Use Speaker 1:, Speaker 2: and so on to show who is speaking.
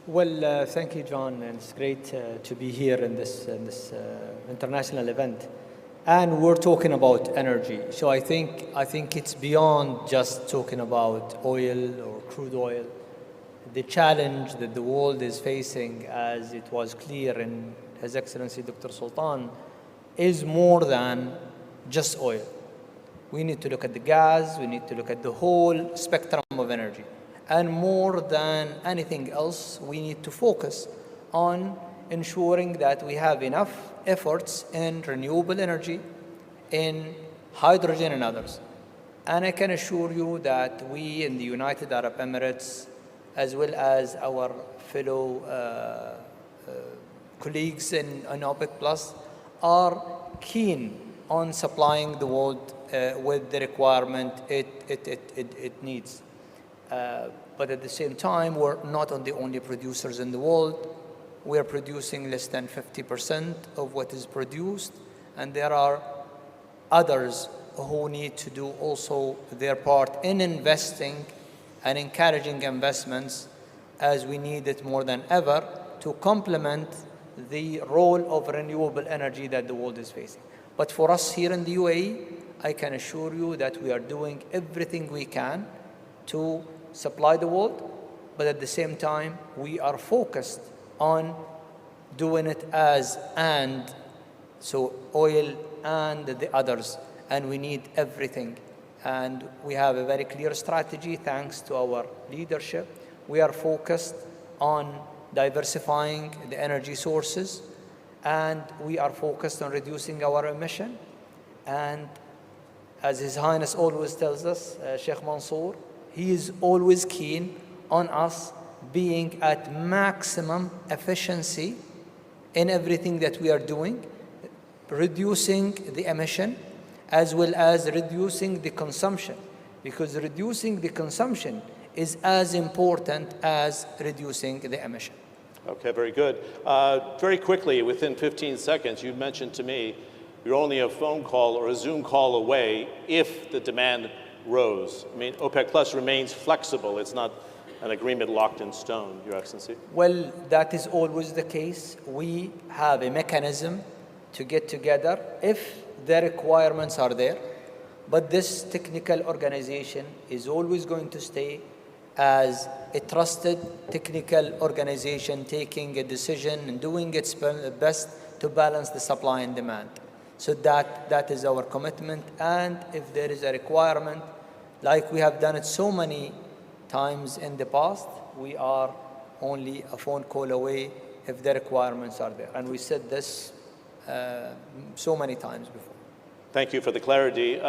Speaker 1: Well, thank you, John, and it's great to be here in this international event. And we're talking about energy, so I think it's beyond just talking about oil or crude oil. The challenge that the world is facing, as it was clear in His Excellency Dr. Sultan, is more than just oil. We need to look at the gas, we need to look at the whole spectrum of energy. And more than anything else, we need to focus on ensuring that we have enough efforts in renewable energy, in hydrogen and others. And I can assure you that we in the United Arab Emirates, as well as our fellow colleagues in OPEC Plus, are keen on supplying the world with the requirement it needs. But at the same time, we're not the only producers in the world. We are producing less than 50% of what is produced, and there are others who need to do also their part in investing and encouraging investments, as we need it more than ever to complement the role of renewable energy that the world is facing. But for us here in the UAE, I can assure you that we are doing everything we can to supply the world, but at the same time, we are focused on doing it so oil and the others, and we need everything. And we have a very clear strategy thanks to our leadership. We are focused on diversifying the energy sources, and we are focused on reducing our emission. And as His Highness always tells us, Sheikh Mansour, he is always keen on us being at maximum efficiency in everything that we are doing, reducing the emission as well as reducing the consumption, because reducing the consumption is as important as reducing the emission.
Speaker 2: Okay, very good. Very quickly, within 15 seconds, you mentioned to me you're only a phone call or a Zoom call away if the demand rose. I mean, OPEC Plus remains flexible. It's not an agreement locked in stone, Your Excellency.
Speaker 1: Well, that is always the case. We have a mechanism to get together if the requirements are there. But this technical organization is always going to stay as a trusted technical organization, taking a decision and doing its best to balance the supply and demand. So that is our commitment. And if there is a requirement, like we have done it so many times in the past, we are only a phone call away if the requirements are there. And we said this so many times before.
Speaker 2: Thank you for the clarity.